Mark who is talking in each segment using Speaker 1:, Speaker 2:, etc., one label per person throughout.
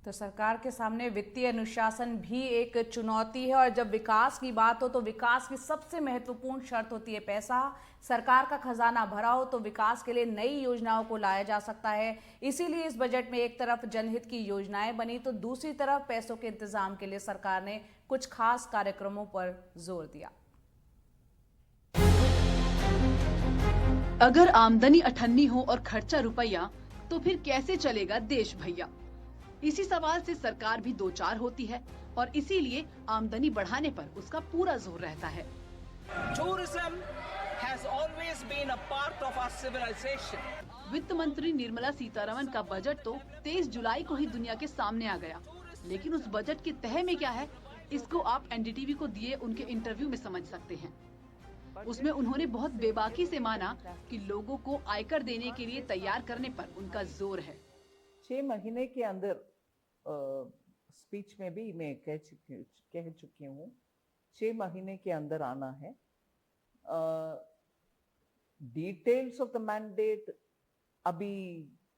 Speaker 1: तो सरकार के सामने वित्तीय अनुशासन भी एक चुनौती है और जब विकास की बात हो तो विकास की सबसे महत्वपूर्ण शर्त होती है पैसा। सरकार का खजाना भरा हो तो विकास के लिए नई योजनाओं को लाया जा सकता है। इसीलिए इस बजट में एक तरफ जनहित की योजनाएं बनी तो दूसरी तरफ पैसों के इंतजाम के लिए सरकार ने कुछ खास कार्यक्रमों पर जोर दिया।
Speaker 2: अगर आमदनी अठन्नी हो और खर्चा रुपया तो फिर कैसे चलेगा देश भैया। इसी सवाल से सरकार भी दो चार होती है और इसीलिए आमदनी बढ़ाने पर उसका पूरा जोर रहता है।
Speaker 3: Tourism has always been a part of our civilization.
Speaker 2: वित्त मंत्री निर्मला सीतारमण का बजट तो 23 जुलाई को ही दुनिया के सामने आ गया, लेकिन उस बजट की तह में क्या है इसको आप एनडीटीवी को दिए उनके इंटरव्यू में समझ सकते हैं। उसमें उन्होंने बहुत बेबाकी से माना कि लोगों को आयकर देने के लिए तैयार करने पर उनका जोर है।
Speaker 4: 6 महीने के अंदर स्पीच में भी मैं कह चुकी हूँ 6 महीने के अंदर आना है। डिटेल्स ऑफ द मैंडेट अभी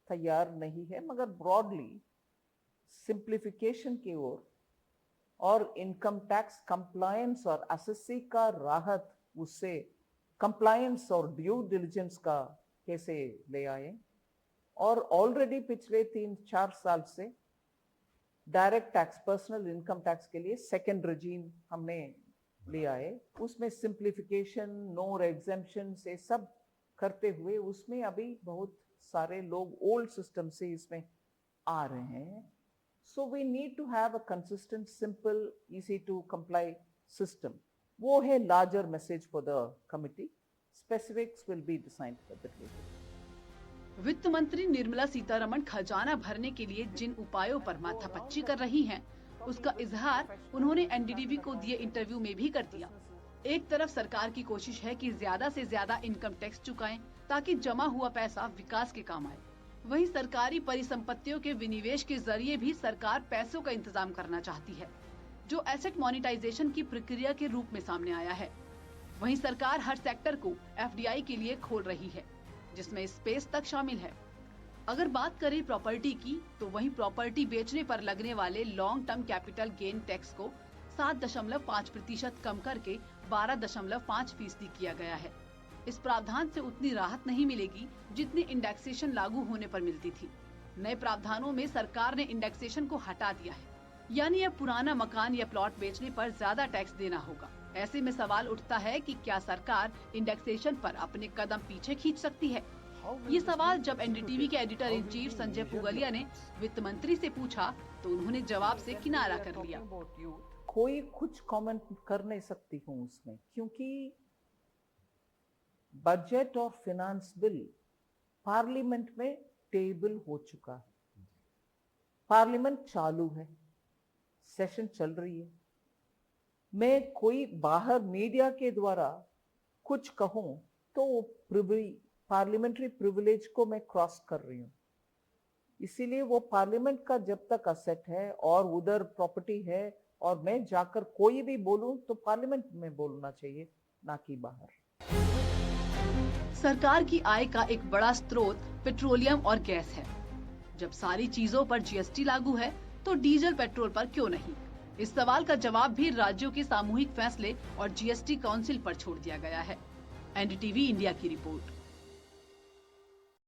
Speaker 4: तैयार नहीं है, मगर ब्रॉडली सिंप्लीफिकेशन की ओर और इनकम टैक्स कंप्लायंस और एसएससी का राहत, उससे कंप्लायंस और ड्यू डिलिजेंस का कैसे ले आए, और ऑलरेडी पिछले 3-4 साल से direct tax personal income tax के लिए सेकेंड रेजीम हमने ले आए। उसमें सिंप्लीफिकेशन, नो एग्जेम्पशन से सब करते हुए उसमें अभी बहुत सारे लोग ओल्ड सिस्टम से इसमें आ रहे हैं। So we need to have a consistent, simple, easy to comply system. वो है larger message for the committee. Specifics will be decided a bit later.
Speaker 2: वित्त मंत्री निर्मला सीतारमण खजाना भरने के लिए जिन उपायों पर माथापच्ची कर रही हैं, उसका इजहार उन्होंने एनडीटीवी को दिए इंटरव्यू में भी कर दिया। एक तरफ सरकार की कोशिश है कि ज्यादा से ज्यादा इनकम टैक्स चुकाएं ताकि जमा हुआ पैसा विकास के काम आए। वहीं सरकारी परिसंपत्तियों के विनिवेश के जरिए भी सरकार पैसों का इंतजाम करना चाहती है, जो एसेट मोनेटाइजेशन की प्रक्रिया के रूप में सामने आया है। वहीं सरकार हर सेक्टर को एफडीआई के लिए खोल रही है, जिसमें स्पेस तक शामिल है। अगर बात करें प्रॉपर्टी की, तो वहीं प्रॉपर्टी बेचने पर लगने वाले long term capital gain tax को 7.5% कम करके 12.5% किया गया है। इस प्रावधान से उतनी राहत नहीं मिलेगी जितनी इंडेक्सेशन लागू होने पर मिलती थी। नए प्रावधानों में सरकार ने इंडेक्सेशन को हटा दिया है, यानी अब पुराना मकान या प्लॉट बेचने पर ज्यादा टैक्स देना होगा। ऐसे में सवाल उठता है कि क्या सरकार इंडेक्सेशन पर अपने कदम पीछे खींच सकती है। ये सवाल जब एनडीटीवी के editor in chief Sanjay Pugalia ने वित्त मंत्री से पूछा तो उन्होंने जवाब से किनारा कर लिया।
Speaker 4: कोई कुछ कमेंट कर नहीं सकती हूँ उसमें, क्योंकि बजट और फाइनेंस बिल पार्लियामेंट में टेबल हो चुका है। पार्लियामेंट चालू है, सेशन चल रही है। मैं कोई बाहर मीडिया के द्वारा कुछ कहूं तो पार्लियामेंट्री प्रिविलेज को मैं क्रॉस कर रही हूं। इसीलिए वो पार्लियामेंट का जब तक असेट है और उधर प्रॉपर्टी है और मैं जाकर कोई भी बोलूं तो पार्लियामेंट में बोलना चाहिए, ना कि बाहर।
Speaker 2: सरकार की आय का एक बड़ा स्रोत पेट्रोलियम और गैस है। जब सारी चीजों पर जीएसटी लागू है तो डीजल पेट्रोल पर क्यों नहीं? इस सवाल का जवाब भी राज्यों के सामूहिक फैसले और जीएसटी काउंसिल पर छोड़ दिया गया है। एनडीटीवी इंडिया की रिपोर्ट।